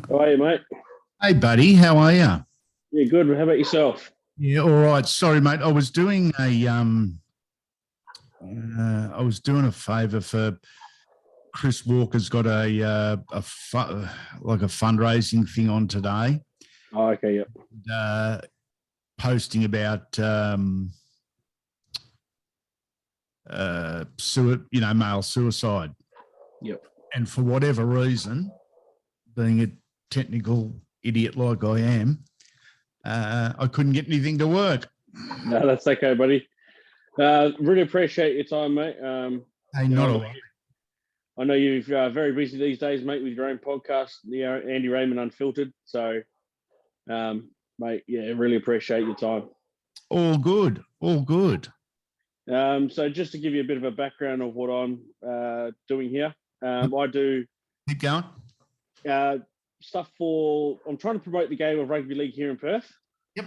How are you, mate? Hey, buddy, how are you? Yeah, good. How about yourself? Yeah, all right. Sorry, mate. I was doing a favour for Chris Walker's got like a fundraising thing on today. Oh, okay, yep. Posting about male suicide. Yep. And for whatever reason, being a technical idiot like I am, I couldn't get anything to work. No, that's okay, buddy. Really appreciate your time, mate. Hey, not a lot. I know you're very busy these days, mate, with your own podcast, Andy Raymond Unfiltered. So, mate, yeah, really appreciate your time. All good, all good. So just to give you a bit of a background of what I'm doing here, I do... Keep going. Stuff I'm trying to promote the game of rugby league here in Perth. Yep.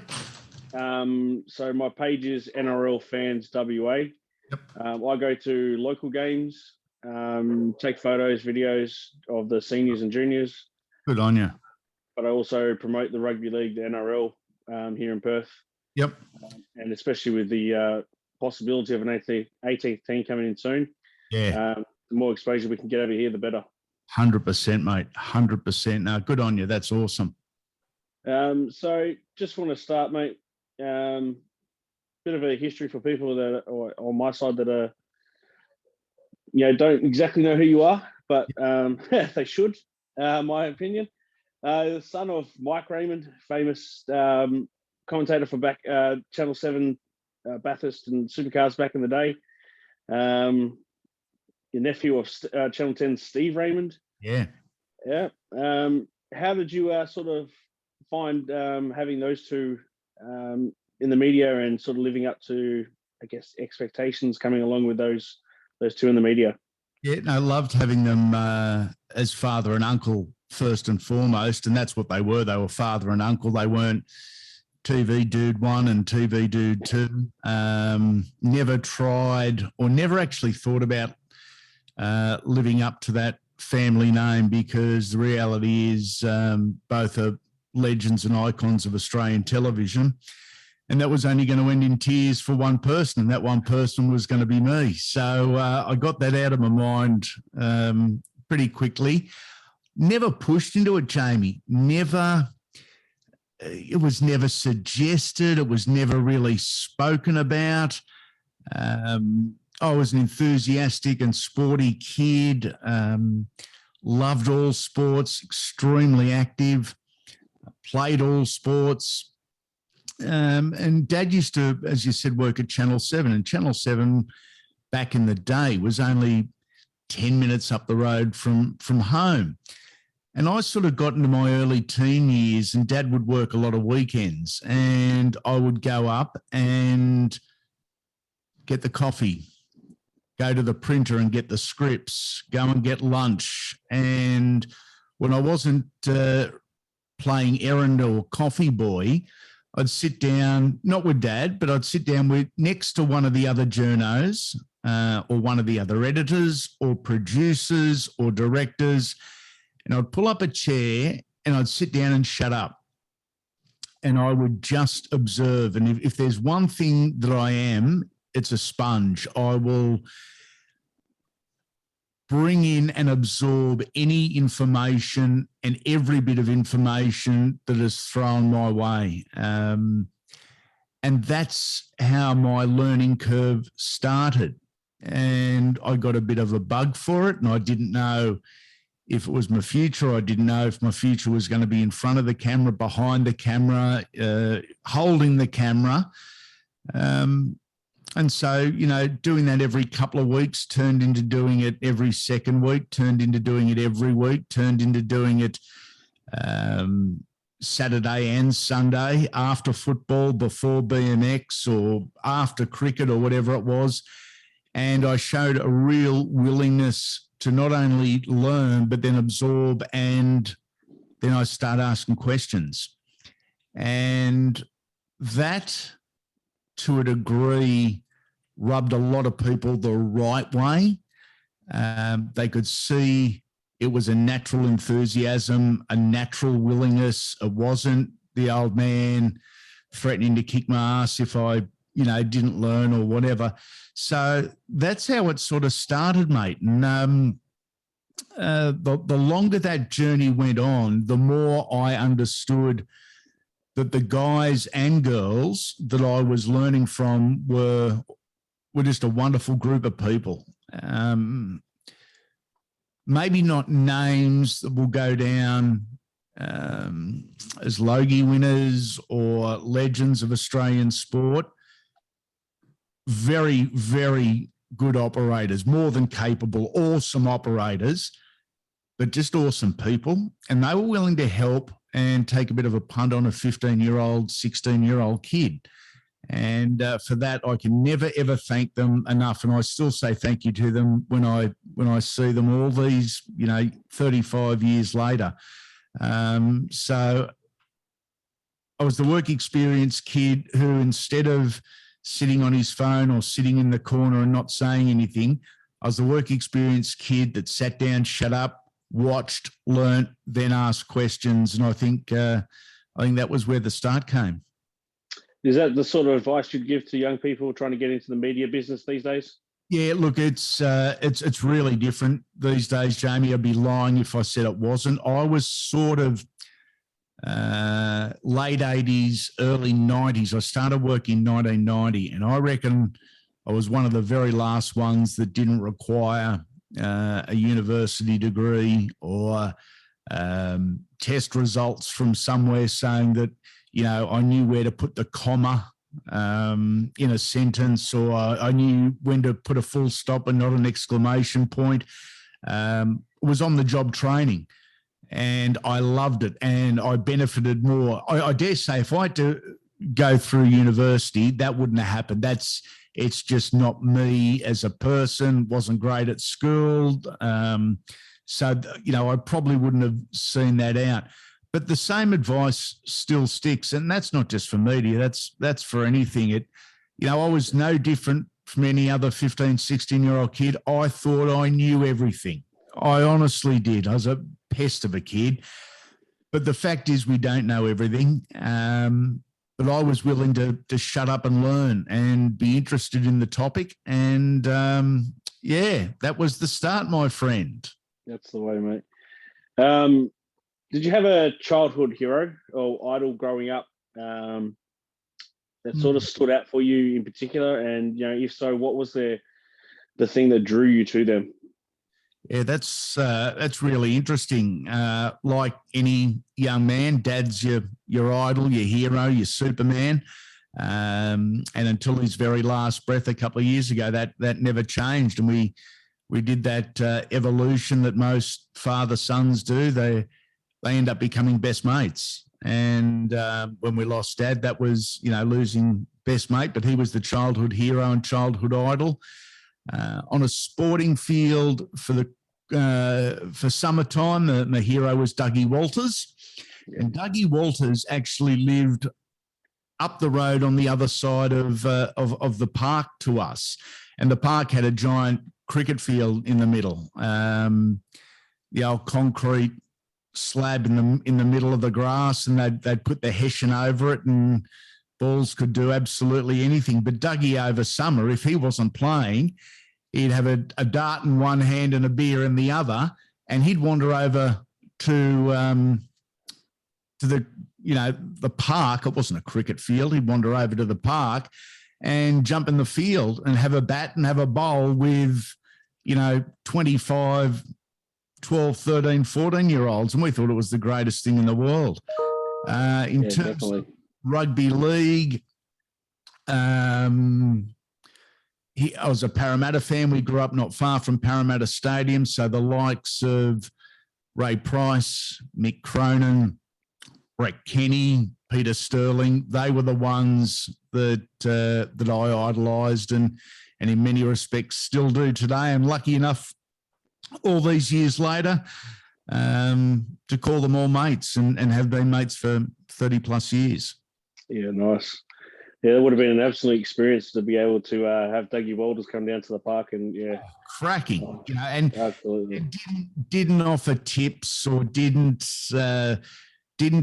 So my page is NRL Fans WA. Yep. I go to local games, take photos, videos of the seniors and juniors. Good on you. But I also promote the rugby league, the NRL, here in Perth. Yep. And especially with the possibility of an 18th team coming in soon. Yeah. The more exposure we can get over here, the better. 100%, mate. 100%. No, good on you. That's awesome. So just want to start, mate. Bit of a history for people that are on my side that are, don't exactly know who you are, but they should, my opinion. The son of Mike Raymond, famous commentator for Channel 7, Bathurst and Supercars back in the day. Your nephew of Channel 10, Steve Raymond. Yeah. Yeah. How did you sort of find having those two in the media and sort of living up to, I guess, expectations coming along with those two in the media? Yeah, I loved having them as father and uncle first and foremost, and that's what they were. They were father and uncle. They weren't TV Dude 1 and TV Dude 2. Never tried or never actually thought about living up to that family name, because the reality is both are legends and icons of Australian television, and that was only going to end in tears for one person, and that one person was going to be me. So I got that out of my mind pretty quickly. Never pushed into it, Jamie. Never. It was never suggested. It was never really spoken about. I was an enthusiastic and sporty kid, loved all sports, extremely active, played all sports. And Dad used to, as you said, work at Channel 7. And Channel 7 back in the day was only 10 minutes up the road from home. And I sort of got into my early teen years, and Dad would work a lot of weekends, and I would go up and get the coffee, go to the printer and get the scripts, go and get lunch. And when I wasn't playing errand or coffee boy, I'd sit down, not with Dad, but I'd sit down next to one of the other journos or one of the other editors or producers or directors, and I'd pull up a chair and I'd sit down and shut up. And I would just observe. And if there's one thing that I am, it's a sponge. I will bring in and absorb any information and every bit of information that is thrown my way. And that's how my learning curve started. And I got a bit of a bug for it, and I didn't know if it was my future. I didn't know if my future was going to be in front of the camera, behind the camera, holding the camera. And so, doing that every couple of weeks turned into doing it every second week, turned into doing it every week, turned into doing it Saturday and Sunday, after football, before BMX, or after cricket, or whatever it was. And I showed a real willingness to not only learn, but then absorb, and then I start asking questions. And that, to a degree, rubbed a lot of people the right way. They could see it was a natural enthusiasm, a natural willingness. It wasn't the old man threatening to kick my ass if I, didn't learn or whatever. So that's how it sort of started, mate. And the longer that journey went on, the more I understood that the guys and girls that I was learning from were just a wonderful group of people. Maybe not names that will go down as Logie winners or legends of Australian sport. Very, very good operators, more than capable, awesome operators, but just awesome people. And they were willing to help and take a bit of a punt on a 15-year-old, 16-year-old kid. And for that, I can never, ever thank them enough. And I still say thank you to them when I see them all these, 35 years later. So I was the work experience kid who, instead of sitting on his phone or sitting in the corner and not saying anything, I was the work experience kid that sat down, shut up, watched, learnt, then asked questions. And I think that was where the start came. Is that the sort of advice you'd give to young people trying to get into the media business these days? Yeah, look, it's really different these days, Jamie. I'd be lying if I said it wasn't. I was sort of late 80s, early 90s. I started work in 1990, and I reckon I was one of the very last ones that didn't require a university degree or test results from somewhere saying that, I knew where to put the comma in a sentence, or I knew when to put a full stop and not an exclamation point. It was on the job training, and I loved it, and I benefited more. I dare say if I had to go through university, that wouldn't have happened. It's just not me as a person, wasn't great at school. So, I probably wouldn't have seen that out. But the same advice still sticks, and that's not just for media, that's for anything. I was no different from any other 15, 16-year-old kid. I thought I knew everything. I honestly did. I was a pest of a kid. But the fact is we don't know everything. But I was willing to shut up and learn and be interested in the topic. And, that was the start, my friend. That's the way, mate. Did you have a childhood hero or idol growing up that sort of stood out for you in particular? And, if so, what was the thing that drew you to them? Yeah, that's really interesting. Like any young man, dad's your idol, your hero, your Superman. And until his very last breath a couple of years ago, that never changed. And we did that evolution that most father-sons do. They end up becoming best mates. And when we lost Dad, that was, losing best mate, but he was the childhood hero and childhood idol. On a sporting field for summertime, the hero was Dougie Walters. And Dougie Walters actually lived up the road on the other side of the park to us. And the park had a giant cricket field in the middle. The old concrete slab in the middle of the grass, and they'd put the hessian over it, and balls could do absolutely anything. But Dougie, over summer, if he wasn't playing, he'd have a dart in one hand and a beer in the other, and he'd wander over to the park. It wasn't a cricket field. He'd wander over to the park and jump in the field and have a bat and have a bowl with 25 12, 13, 14-year-olds, and we thought it was the greatest thing in the world. In terms definitely. Of rugby league, I was a Parramatta fan. We grew up not far from Parramatta Stadium, so the likes of Ray Price, Mick Cronin, Brett Kenny, Peter Sterling, they were the ones that I idolised and in many respects still do today. I'm lucky enough all these years later to call them all mates and have been mates for 30 plus years. Yeah, nice. Yeah, it would have been an absolute experience to be able to have Dougie Walters come down to the park and Cracking, and absolutely didn't offer tips or didn't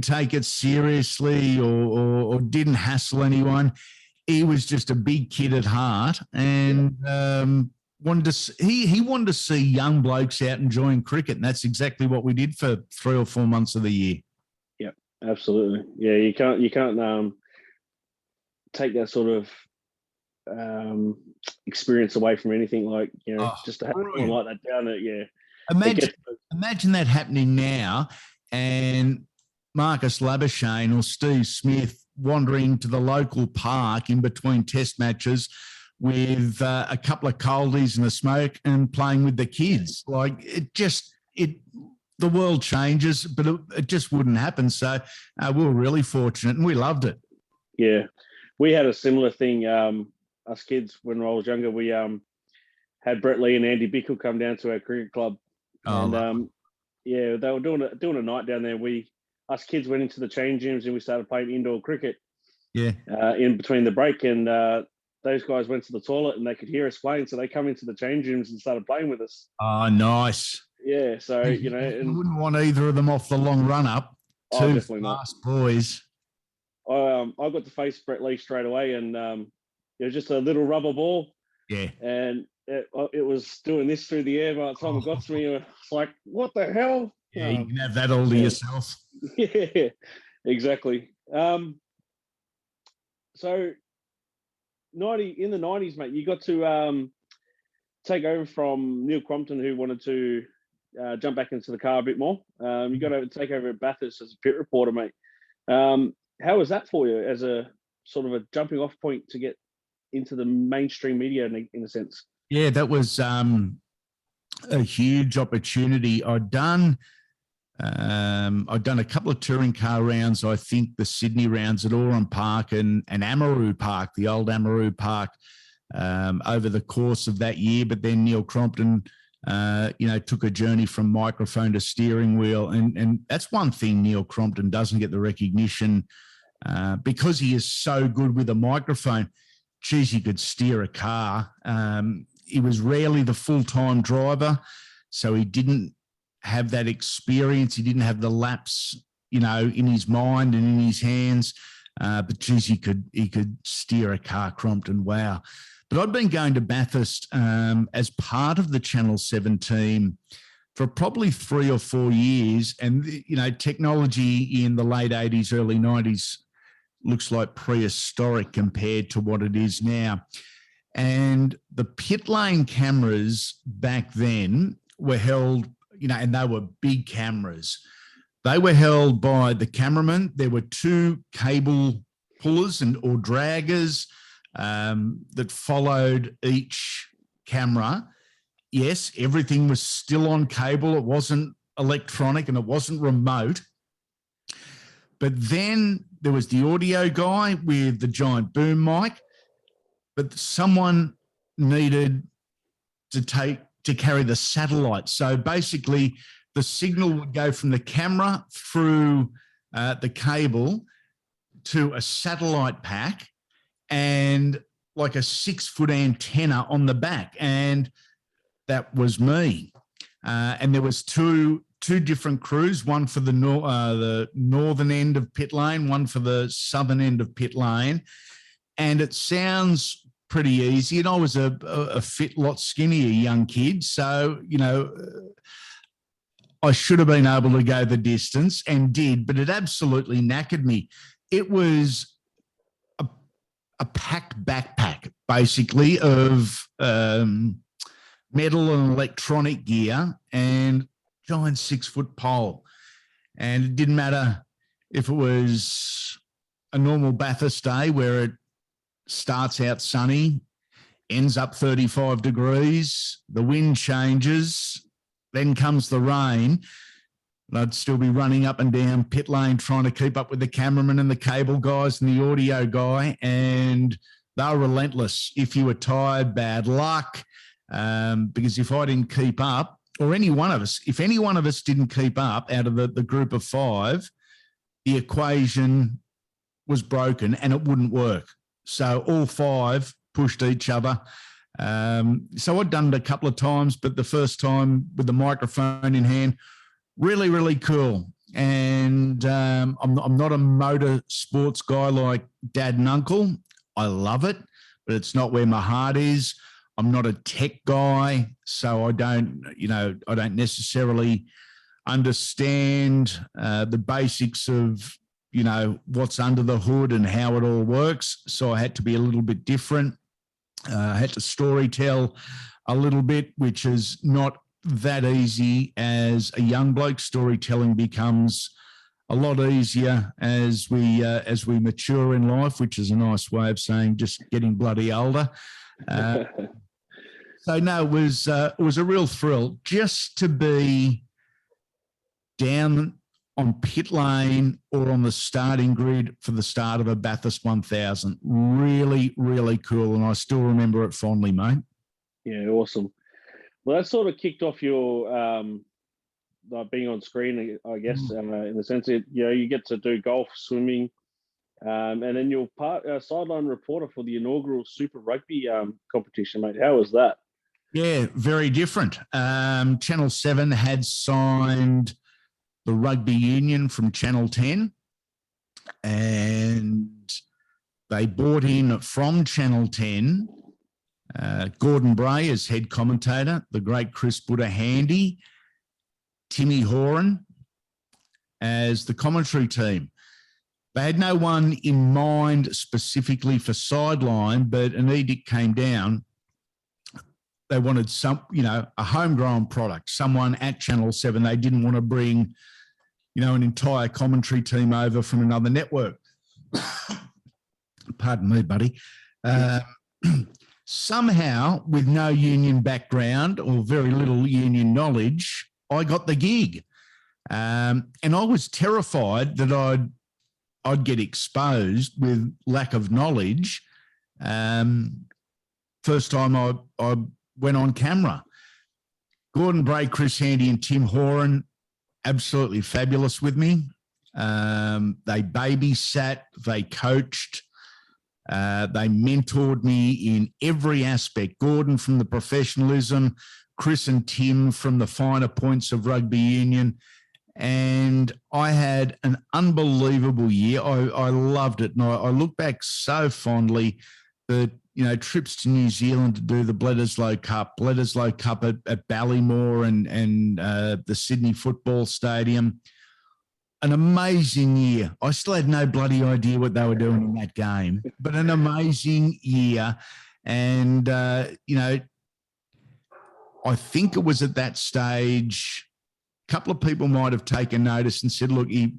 take it seriously or didn't hassle anyone. He was just a big kid at heart and wanted to. He wanted to see young blokes out enjoying cricket, and that's exactly what we did for 3 or 4 months of the year. Yep, absolutely. Yeah, you can't take that sort of experience away from anything like just to have someone like that down there. Yeah, imagine that happening now, and Marcus Labuschagne or Steve Smith wandering to the local park in between test matches with a couple of coldies and a smoke and playing with the kids. Like the world changes, but it just wouldn't happen. So we were really fortunate and we loved it. Yeah, we had a similar thing. Us kids, when I was younger, we had Brett Lee and Andy Bickle come down to our cricket club. And they were doing a night down there. Us kids went into the change rooms and we started playing indoor cricket. Yeah. In between the break, and those guys went to the toilet and they could hear us playing, so they come into the change rooms and started playing with us. Oh, nice. Yeah, so you wouldn't want either of them off the long run up. Two fast boys. I got to face Brett Lee straight away, and it was just a little rubber ball. Yeah. And it was doing this through the air. By the time it got to me, it was like, what the hell? Yeah, you can have that all to yourself. Yeah, exactly. So in the 90s, mate, you got to take over from Neil Crompton, who wanted to jump back into the car a bit more. You got to take over at Bathurst as a pit reporter, mate. How was that for you as a sort of a jumping off point to get into the mainstream media in a sense? Yeah, that was a huge opportunity. I'd done a couple of touring car rounds. I think the Sydney rounds at Oran Park and Amaroo Park, the old Amaroo Park, over the course of that year. But then Neil Crompton, took a journey from microphone to steering wheel, and that's one thing Neil Crompton doesn't get the recognition because he is so good with a microphone. Geez, he could steer a car. He was rarely the full-time driver, so he didn't have that experience. He didn't have the laps, in his mind and in his hands. But geez, he could steer a car, Crompton. Wow. But I'd been going to Bathurst as part of the Channel 7 team for probably 3 or 4 years. And, technology in the late 80s, early 90s looks like prehistoric compared to what it is now. And the pit lane cameras back then were held, and they were big cameras. They were held by the cameraman. There were 2 cable pullers or draggers that followed each camera. Yes, everything was still on cable. It wasn't electronic and it wasn't remote. But then there was the audio guy with the giant boom mic, but someone needed to carry the satellite. So basically the signal would go from the camera through the cable to a satellite pack and like a 6-foot antenna on the back. And that was me. And there was two different crews, one for the northern end of pit lane, one for the southern end of pit lane. And it sounds pretty easy. And I was a fit, lot skinnier young kid. So, I should have been able to go the distance and did, but it absolutely knackered me. It was a packed backpack, basically, of metal and electronic gear and giant 6-foot pole. And it didn't matter if it was a normal Bathurst day where it starts out sunny, ends up 35 degrees, the wind changes, then comes the rain, and I'd still be running up and down pit lane trying to keep up with the cameraman and the cable guys and the audio guy, and they were relentless. If you were tired, bad luck, because if I didn't keep up, or any one of us, if any one of us didn't keep up out of the group of 5, the equation was broken and it wouldn't work. So all five pushed each other. So I'd done it a couple of times, but the first time with the microphone in hand, really, really cool. And I'm not a motor sports guy like Dad and Uncle. I love it, but it's not where my heart is. I'm not a tech guy, so I don't necessarily understand the basics of, what's under the hood and how it all works. So I had to be a little bit different. I had to storytell a little bit, which is not that easy as a young bloke. Storytelling becomes a lot easier as we mature in life, which is a nice way of saying just getting bloody older. So no, it was a real thrill just to be down on pit lane or on the starting grid for the start of a Bathurst 1000. Really, really cool, and I still remember it fondly, mate. Yeah, awesome. Well, that sort of kicked off your like being on screen, I guess, in the sense that you get to do golf, swimming, and then you're sideline reporter for the inaugural Super Rugby competition, mate. How was that? Yeah, very different. Channel 7 had signed the Rugby Union from Channel 10, and they brought in from Channel 10 Gordon Bray as head commentator, the great Chris Buddha-Handy, Timmy Horan as the commentary team. They had no one in mind specifically for sideline, but an edict came down. They wanted a homegrown product, someone at Channel 7. They didn't want to bring, an entire commentary team over from another network. Pardon me, buddy. Somehow, with no union background or very little union knowledge, I got the gig. And I was terrified that I'd get exposed with lack of knowledge. First time I went on camera. Gordon Bray, Chris Handy and Tim Horan, absolutely fabulous with me. They babysat, they coached, they mentored me in every aspect. Gordon from the professionalism, Chris and Tim from the finer points of rugby union. And I had an unbelievable year. I loved it. And I look back so fondly that, trips to New Zealand to do the Bledisloe Cup at Ballymore and the Sydney Football Stadium. An amazing year. I still had no bloody idea what they were doing in that game, but an amazing year. And, I think it was at that stage, a couple of people might have taken notice and said, look, he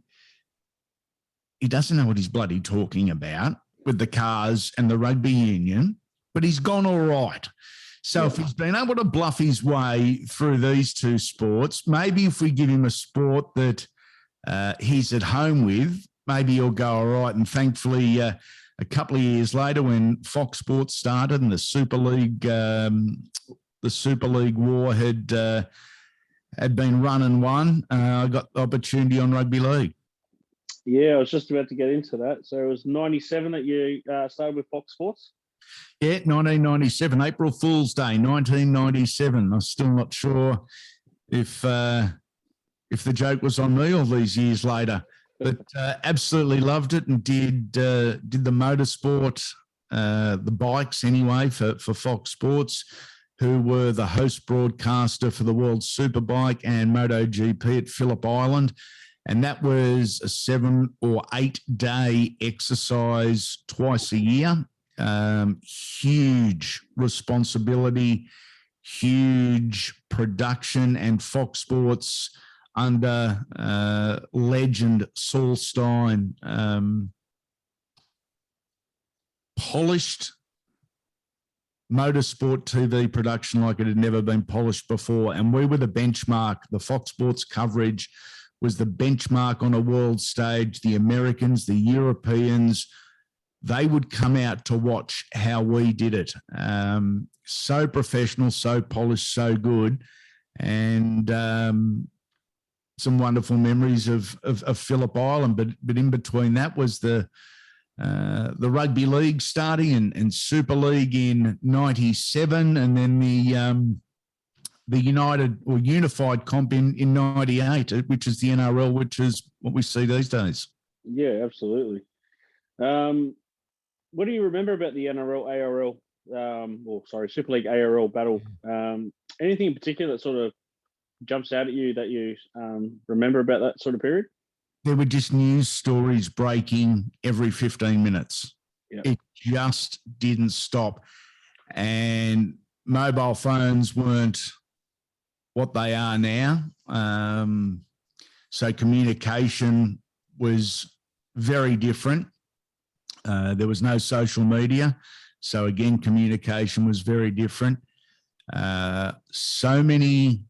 doesn't know what he's bloody talking about with the cars and the rugby union, but he's gone all right. So if he's been able to bluff his way through these two sports, maybe if we give him a sport that he's at home with, maybe he'll go all right. And thankfully, a couple of years later, when Fox Sports started and the Super League war had been run and won, I got the opportunity on rugby league. Yeah, I was just about to get into that. So it was 97 that you started with Fox Sports? Yeah, 1997, April Fool's Day, 1997. I'm still not sure if the joke was on me all these years later, but absolutely loved it and did the motorsport, the bikes anyway, for Fox Sports, who were the host broadcaster for the World Superbike and MotoGP at Phillip Island. And that was a 7 or 8 day exercise twice a year. Huge responsibility, huge production, and Fox Sports under legend Saul Stein, polished motorsport TV production like it had never been polished before. And we were the benchmark. The Fox Sports coverage was the benchmark on a world stage. The Americans, the Europeans, they would come out to watch how we did it. So professional, so polished, so good. And some wonderful memories of Phillip Island. But in between that was the the rugby league starting and Super League in '97, and then the United or Unified Comp in '98, which is the NRL, which is what we see these days. Yeah, absolutely. What do you remember about the NRL, ARL, Super League ARL battle? Anything in particular that sort of jumps out at you that you remember about that sort of period? There were just news stories breaking every 15 minutes. Yep. It just didn't stop. And mobile phones weren't what they are now. So communication was very different. There was no social media. So again, communication was very different. So many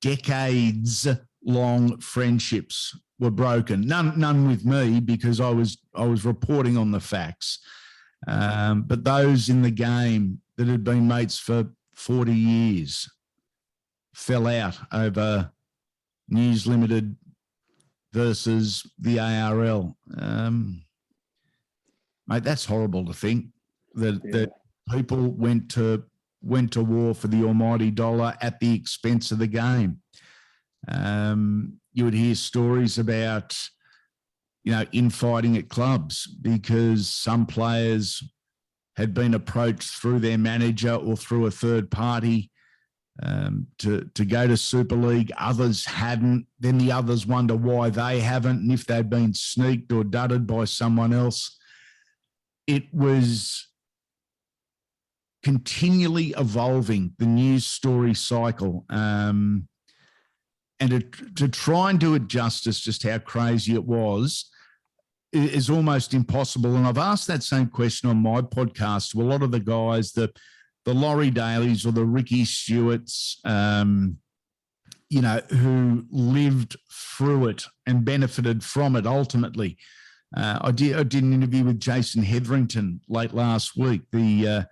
decades-long friendships were broken. None with me, because I was reporting on the facts. But those in the game that had been mates for 40 years fell out over News Limited versus the ARL. Mate, that's horrible to think that people went to war for the almighty dollar at the expense of the game. You would hear stories about, infighting at clubs because some players had been approached through their manager or through a third party to go to Super League. Others hadn't. Then the others wonder why they haven't, and if they'd been sneaked or dudded by someone else. It was continually evolving, the news story cycle. And to try and do it justice, just how crazy it was, is almost impossible. And I've asked that same question on my podcast to a lot of the guys, the Laurie Dailies or the Ricky Stewarts, who lived through it and benefited from it ultimately. I did an interview with Jason Hetherington late last week, the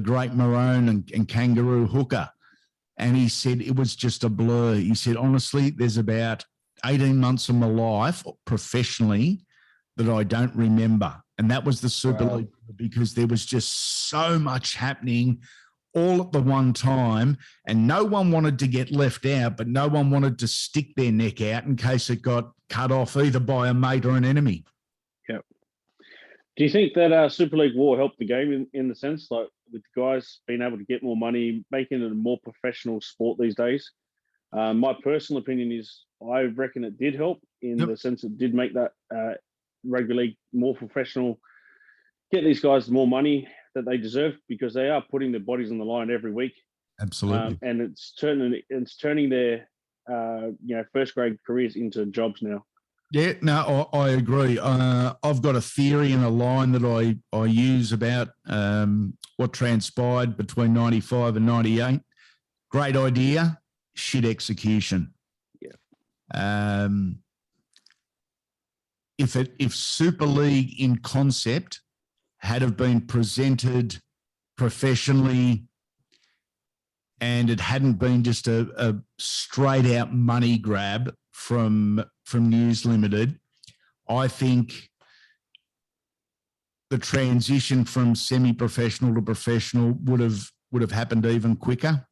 great Maroon and Kangaroo hooker. And he said it was just a blur. He said, honestly, there's about 18 months of my life professionally that I don't remember. And that was the Super League, because there was just so much happening all at the one time, and no one wanted to get left out, but no one wanted to stick their neck out in case it got cut off either by a mate or an enemy. Yeah. Do you think that Super League war helped the game in the sense, like with guys being able to get more money, making it a more professional sport these days? My personal opinion is I reckon it did help in the sense it did make that rugby league more professional, get these guys more money that they deserve, because they are putting their bodies on the line every week. Absolutely. And it's turning their first grade careers into jobs now. Yeah, no, I agree. I've got a theory and a line that I use about what transpired between 95 and 98. Great idea, shit execution. Yeah. If Super League in concept had have been presented professionally and it hadn't been just a straight out money grab from News Limited, I think the transition from semi-professional to professional would have happened even quicker.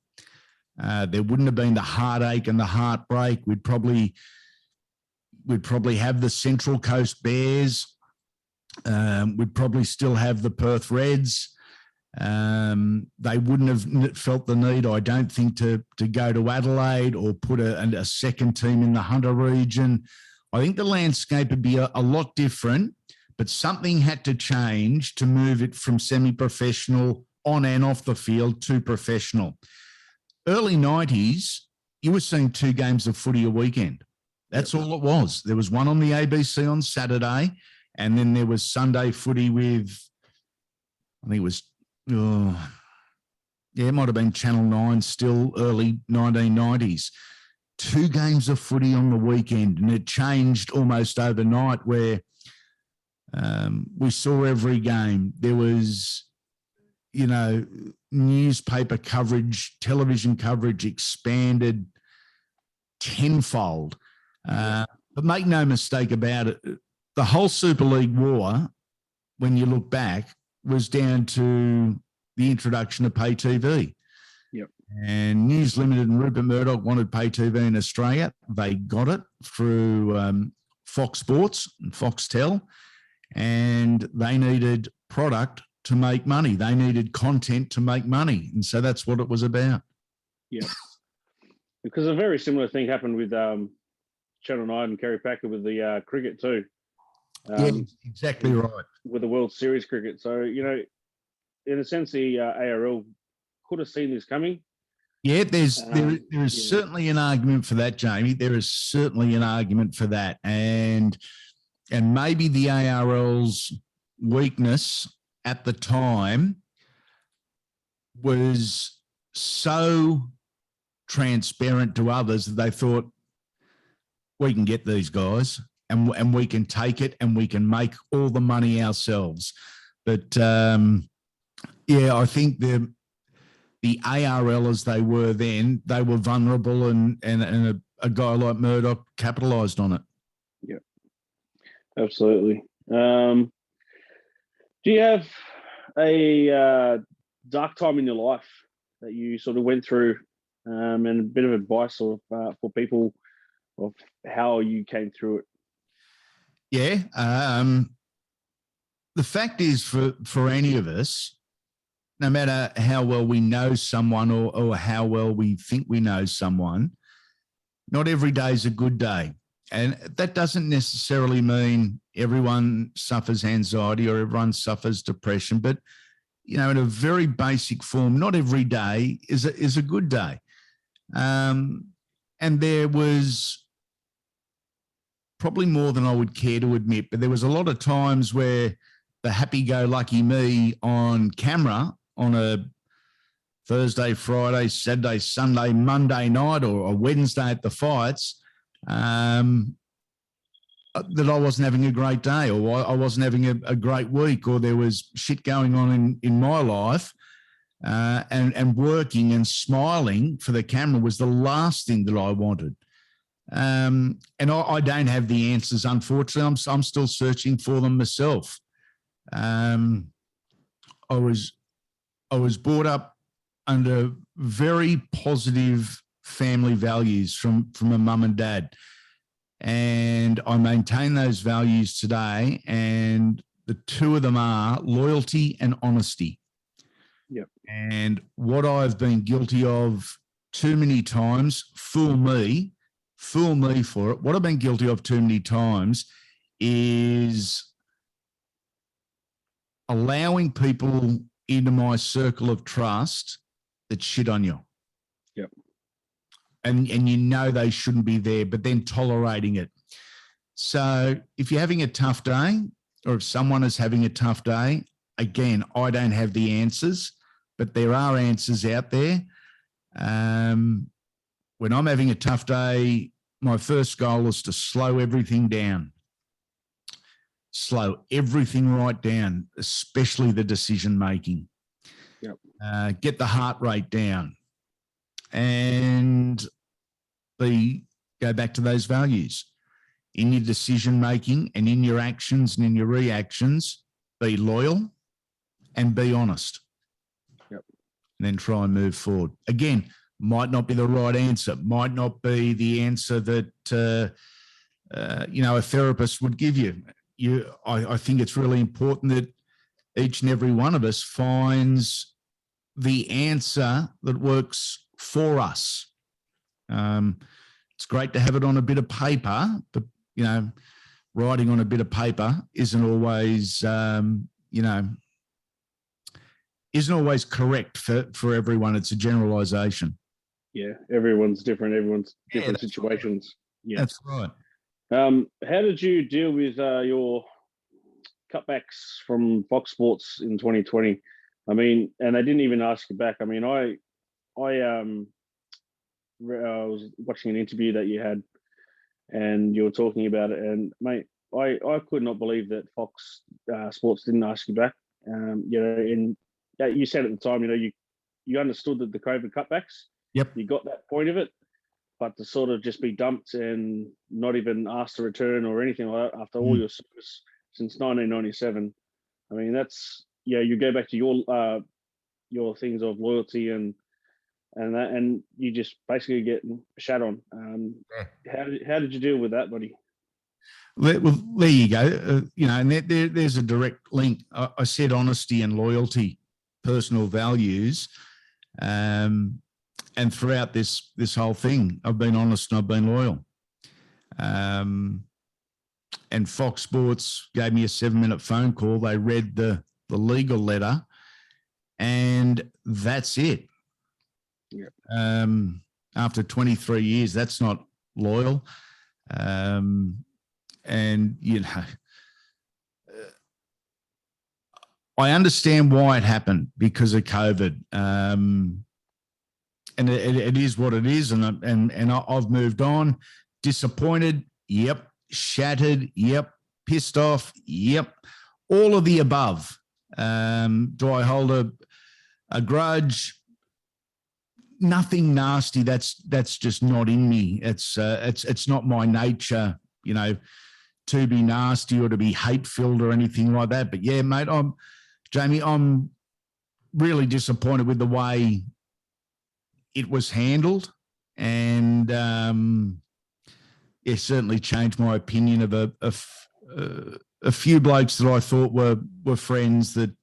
There wouldn't have been the heartache and the heartbreak. We'd probably have the Central Coast Bears. We'd probably still have the Perth Reds. They wouldn't have felt the need, I don't think, to go to Adelaide or put a second team in the Hunter region. I think the landscape would be a lot different, but something had to change to move it from semi-professional on and off the field to professional. Early 90s, you were seeing 2 games of footy a weekend. That's all it was. There was one on the ABC on Saturday, and then there was Sunday footy with, I think it was, it might have been Channel 9 still, early 1990s. 2 games of footy on the weekend, and it changed almost overnight where we saw every game. There was, newspaper coverage, television coverage expanded tenfold. But make no mistake about it, the whole Super League war, when you look back, was down to the introduction of pay TV. Yep. And News Limited and Rupert Murdoch wanted pay TV in Australia. They got it through Fox Sports and Foxtel, and they needed product to make money. They needed content to make money. And so that's what it was about. Yeah. Because a very similar thing happened with Channel 9 and Kerry Packer with the cricket too. Yeah, exactly right. With the World Series cricket. So, in a sense, the ARL could have seen this coming. Yeah, there is certainly an argument for that, Jamie. There is certainly an argument for that. And maybe the ARL's weakness at the time was so transparent to others that they thought, we can get these guys and we can take it and we can make all the money ourselves. But I think the ARL as they were then, they were vulnerable, and a guy like Murdoch capitalised on it. Yeah, absolutely. Do you have a dark time in your life that you sort of went through, and a bit of advice for people of how you came through it? Yeah. The fact is, for any of us, no matter how well we know someone or how well we think we know someone, not every day is a good day. And that doesn't necessarily mean everyone suffers anxiety or everyone suffers depression, but, in a very basic form, not every day is a good day. And there was probably more than I would care to admit, but there was a lot of times where the happy-go-lucky me on camera on a Thursday, Friday, Saturday, Sunday, Monday night or a Wednesday at the fights, that I wasn't having a great day, or I wasn't having a great week, or there was shit going on in my life, and working and smiling for the camera was the last thing that I wanted. And I don't have the answers, unfortunately. I'm still searching for them myself. I was brought up under very positive family values from a mum and dad, and I maintain those values today. And the two of them are loyalty and honesty. Yep. And what I've been guilty of too many times, fool me for it. What I've been guilty of too many times is allowing people into my circle of trust that shit on you. Yep. And they shouldn't be there, but then tolerating it. So if you're having a tough day, or if someone is having a tough day, again, I don't have the answers, but there are answers out there. When I'm having a tough day, my first goal is to slow everything down. Slow everything right down, especially the decision making. Yep. Get the heart rate down, and go back to those values in your decision making and in your actions and in your reactions. Be loyal and be honest. Yep. And then try and move forward. Again, might not be the right answer, might not be the answer that a therapist would give you. I think it's really important that each and every one of us finds the answer that works for us. It's great to have it on a bit of paper, but writing on a bit of paper isn't always correct for everyone. It's a generalisation. Yeah, everyone's different. Everyone's different situations. Right. Yeah, that's right. How did you deal with your cutbacks from Fox Sports in 2020? I mean, and they didn't even ask you back. I mean, I was watching an interview that you had, and you were talking about it. And mate, I could not believe that Fox Sports didn't ask you back. And you said at the time, you understood that the COVID cutbacks. Yep. You got that point of it. but to sort of just be dumped and not even asked to return or anything like that after all your service since 1997. I mean, that's, yeah, you go back to your things of loyalty and that, and you just basically get shat on. How did you deal with that, buddy? Well, there you go. And there's a direct link. I said honesty and loyalty, personal values, and throughout this whole thing, I've been honest and I've been loyal. And Fox Sports gave me a 7-minute phone call. They read the legal letter, and that's it. Yep. After 23 years, that's not loyal. And, I understand why it happened because of COVID. And it is what it is. And I've moved on. Disappointed. Yep. Shattered. Yep. Pissed off. Yep. All of the above. Do I hold a grudge? Nothing nasty. That's just not in me. It's not my nature, to be nasty or to be hate-filled or anything like that. But yeah, mate, Jamie, I'm really disappointed with the way it was handled, and it certainly changed my opinion of a few blokes that I thought were friends that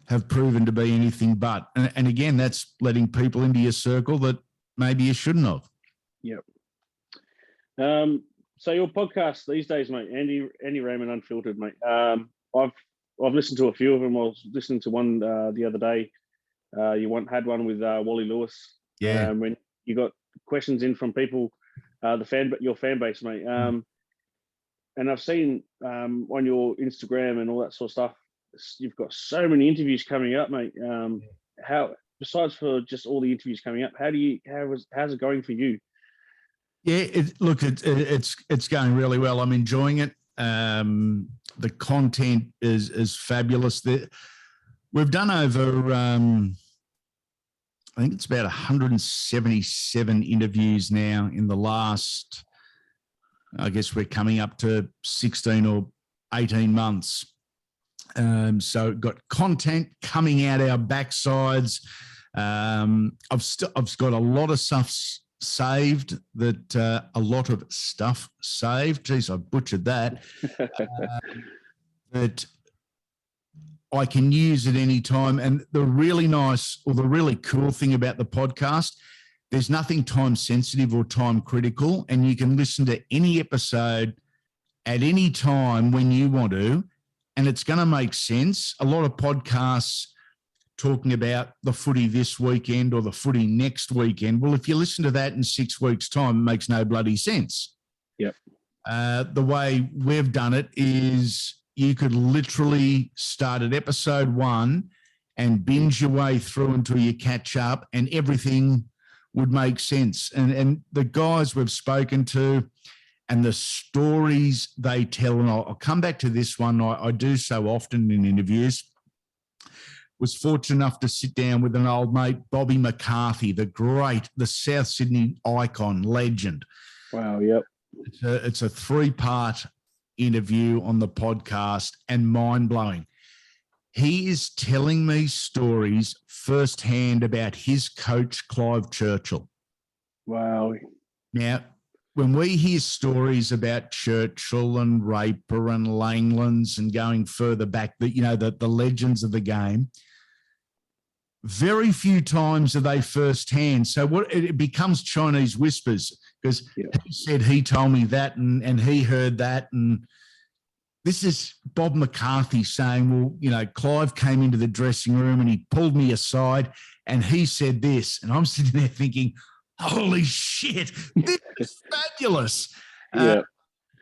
have proven to be anything but. And again, that's letting people into your circle that maybe you shouldn't have. Yep. So your podcast these days, mate, Andy Raymond Unfiltered, mate. I've listened to a few of them. I was listening to one the other day. You had one with Wally Lewis. Yeah. When you got questions in from people, your fan base, mate. And I've seen on your Instagram and all that sort of stuff, you've got so many interviews coming up, mate. How, besides for just all the interviews coming up, how's it going for you? Yeah, it's going really well. I'm enjoying it. The content is fabulous. We've done over, I think it's about 177 interviews now in the last, I guess we're coming up to 16 or 18 months. So got content coming out our backsides. I've got a lot of stuff saved Geez, I butchered that. That I can use at any time. And the really nice or the really cool thing about the podcast, there's nothing time sensitive or time critical, and you can listen to any episode at any time when you want to, and it's going to make sense. A lot of podcasts talking about the footy this weekend or the footy next weekend. Well, if you listen to that in 6 weeks' time, it makes no bloody sense. Yep. The way we've done it is you could literally start at episode 1 and binge your way through until you catch up, and everything would make sense. And the guys we've spoken to and the stories they tell, and I'll come back to this one, I do so often in interviews, was fortunate enough to sit down with an old mate, Bobby McCarthy, the South Sydney icon, legend. Wow, yep. It's a 3-part interview on the podcast, and mind-blowing. He is telling me stories firsthand about his coach, Clive Churchill. Wow. Now, when we hear stories about Churchill and Raper and Langlands and going further back, the legends of the game, very few times are they firsthand. So it becomes Chinese whispers, because he said he told me that and he heard that. And this is Bob McCarthy saying, well, Clive came into the dressing room and he pulled me aside and he said this. And I'm sitting there thinking, holy shit, this is fabulous. Yeah.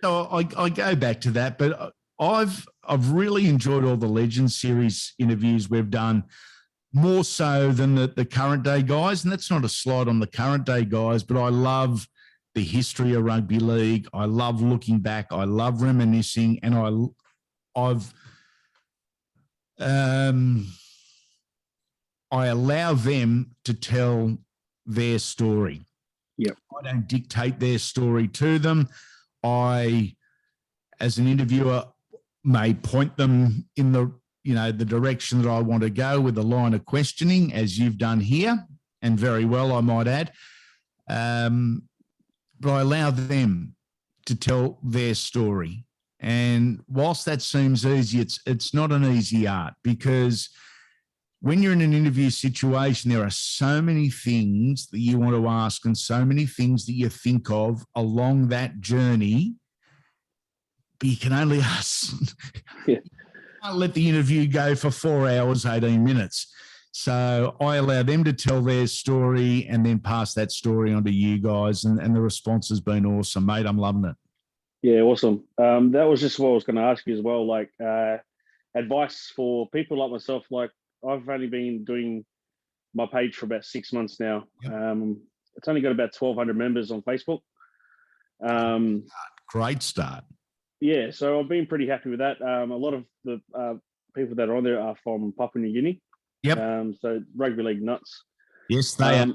So I go back to that, but I've really enjoyed all the Legends series interviews we've done, more so than the current day guys. And that's not a slight on the current day guys, but I love the history of rugby league. I love looking back. I love reminiscing, and I allow them to tell their story. Yep. I don't dictate their story to them. I, as an interviewer, may point them in the direction that I want to go with a line of questioning, as you've done here, and very well, I might add. But I allow them to tell their story. And whilst that seems easy, it's not an easy art, because when you're in an interview situation, there are so many things that you want to ask and so many things that you think of along that journey, but you can only ask. Yeah. You can't let the interview go for 4 hours, 18 minutes. So I allow them to tell their story and then pass that story on to you guys. And the response has been awesome, mate. I'm loving it. Yeah, awesome. That was just what I was going to ask you as well. Like advice for people like myself. Like I've only been doing my page for about 6 months now. Yep. It's only got about 1,200 members on Facebook. Great start. Yeah, so I've been pretty happy with that. A lot of the people that are on there are from Papua New Guinea. Yep. So rugby league nuts. Yes, they are.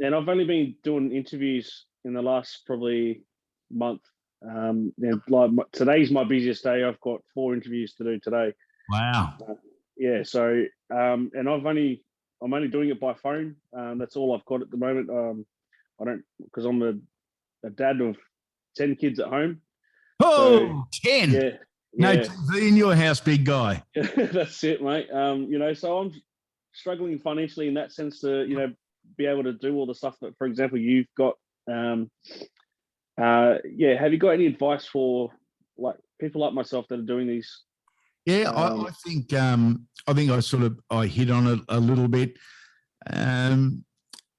And I've only been doing interviews in the last probably month. And like today's my busiest day. I've got 4 interviews to do today. Wow. Yeah. So and I'm only doing it by phone. That's all I've got at the moment. I don't, because I'm a dad of 10 kids at home. Oh, so, 10. Yeah. No TV in your house, big guy. That's it, mate. So I'm struggling financially in that sense to, be able to do all the stuff that, for example, you've got. Have you got any advice for like people like myself that are doing these? Yeah, I think I hit on it a little bit.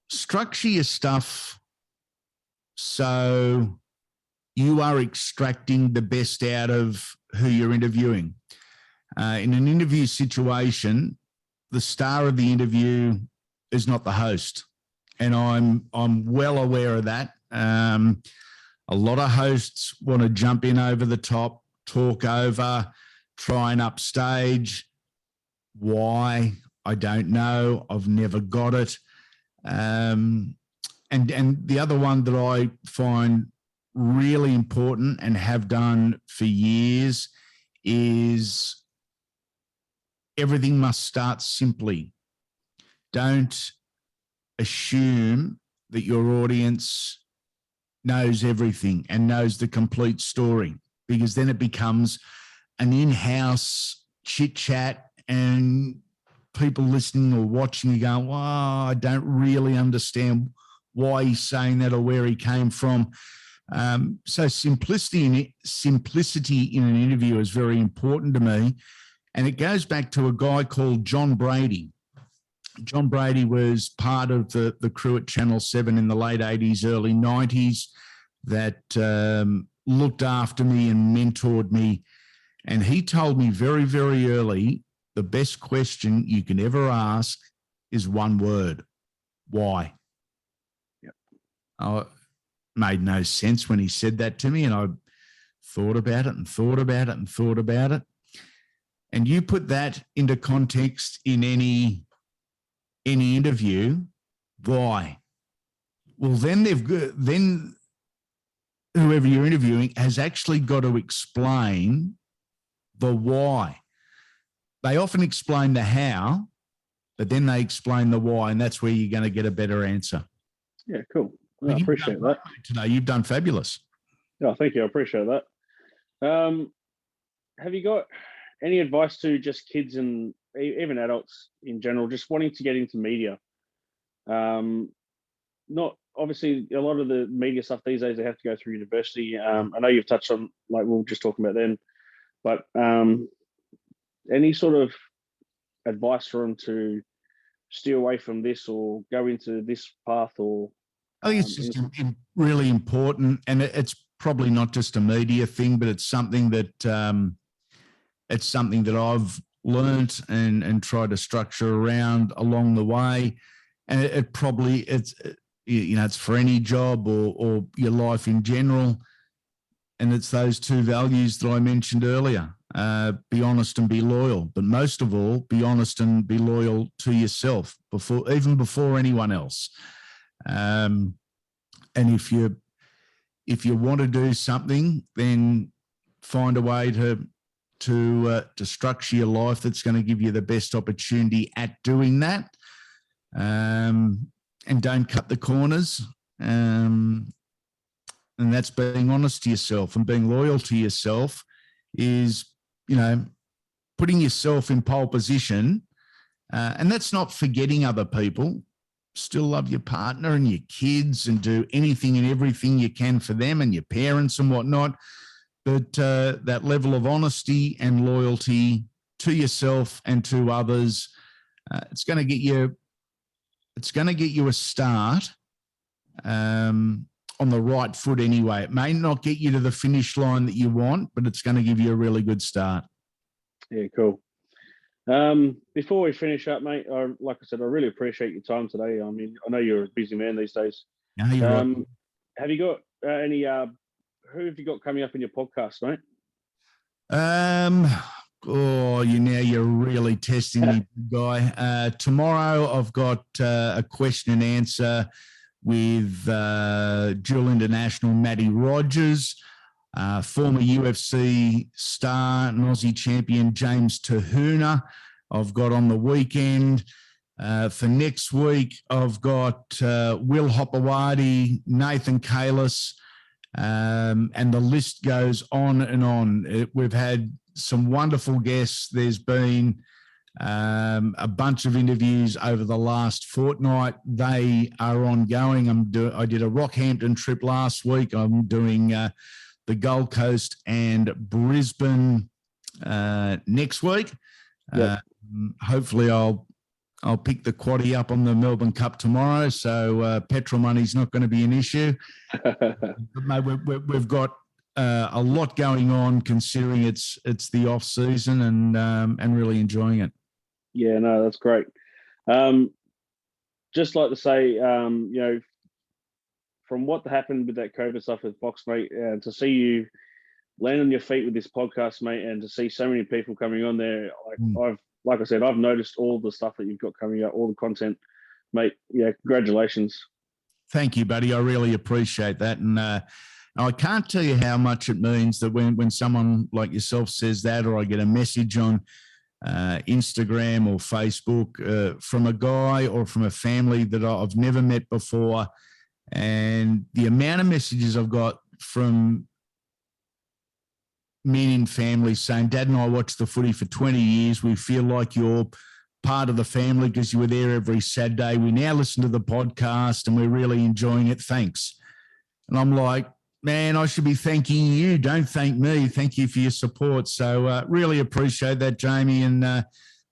Structure your stuff so you are extracting the best out of who you're interviewing. In an interview situation, the star of the interview is not the host, and I'm well aware of that. A lot of hosts want to jump in over the top, talk over, try and upstage. Why? I don't know. I've never got it. And the other one that I find really important and have done for years is everything must start simply. Don't assume that your audience knows everything and knows the complete story, because then it becomes an in-house chit chat and people listening or watching you go, wow, I don't really understand why he's saying that or where he came from. So simplicity in an interview is very important to me. And it goes back to a guy called John Brady. John Brady was part of the crew at Channel 7 in the late 80s, early 90s that looked after me and mentored me. And he told me very, very early, the best question you can ever ask is one word: why? Yep. Made no sense when he said that to me, and I thought about it and thought about it and thought about it. And you put that into context in any interview, why? Well, then whoever you're interviewing has actually got to explain the why. They often explain the how, but then they explain the why, and that's where you're going to get a better answer. Yeah, cool. Well, I appreciate that. Today, you've done fabulous. Yeah, thank you. I appreciate that. Have you got any advice to just kids and even adults in general, just wanting to get into media? Not obviously a lot of the media stuff these days, they have to go through university. I know you've touched on, like we were just talking about then, but any sort of advice for them to steer away from this or go into this path? Or I think it's just really important, and it's probably not just a media thing, but it's something that I've learnt and tried to structure around along the way. And it's for any job or your life in general. And it's those 2 values that I mentioned earlier: be honest and be loyal. But most of all, be honest and be loyal to yourself before anyone else. And if you want to do something, then find a way to structure your life that's going to give you the best opportunity at doing that. And don't cut the corners. And that's being honest to yourself, and being loyal to yourself is, putting yourself in pole position. And that's not forgetting other people. Still love your partner and your kids and do anything and everything you can for them and your parents and whatnot. But that level of honesty and loyalty to yourself and to others, it's going to get you a start on the right foot anyway. It may not get you to the finish line that you want, but it's going to give you a really good start. Yeah, cool. Before we finish up, mate, like I said, I really appreciate your time today. I mean, I know you're a busy man these days. No, you're right. Have you got any? Who have you got coming up in your podcast, mate? You're really testing me, guy. Tomorrow I've got a question and answer with dual international Matty Rogers, former UFC star and Aussie champion James Tahuna. I've got on the weekend. For next week, I've got Will Hopewadi, Nathan Kalis, and the list goes on and on. We've had some wonderful guests. There's been a bunch of interviews over the last fortnight. They are ongoing. I did a Rockhampton trip last week. I'm doing the Gold Coast and Brisbane next week. Yep. Hopefully I'll pick the quaddie up on the Melbourne Cup tomorrow, so petrol money's not going to be an issue. Mate, we've got a lot going on, considering it's the off season, and really enjoying it. Yeah, no, that's great. Just like to say, from what happened with that COVID stuff with Box, mate, to see you land on your feet with this podcast, mate, and to see so many people coming on there, like I said, I've noticed all the stuff that you've got coming out, all the content, mate. Yeah, congratulations. Thank you, buddy. I really appreciate that. And I can't tell you how much it means that when someone like yourself says that, or I get a message on Instagram or Facebook from a guy or from a family that I've never met before. And the amount of messages I've got from men in families saying, Dad and I watched the footy for 20 years. We feel like you're part of the family because you were there every Saturday. We now listen to the podcast and we're really enjoying it. Thanks. And I'm like, man, I should be thanking you. Don't thank me. Thank you for your support. So really appreciate that, Jamie. And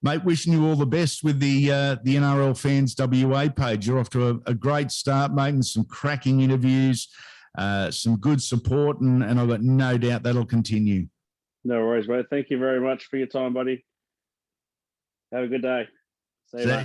mate, wishing you all the best with the NRL Fans WA page. You're off to a great start, mate, and some cracking interviews. Some good support, and I've got no doubt that'll continue. No worries, mate. Thank you very much for your time, buddy. Have a good day. See ya.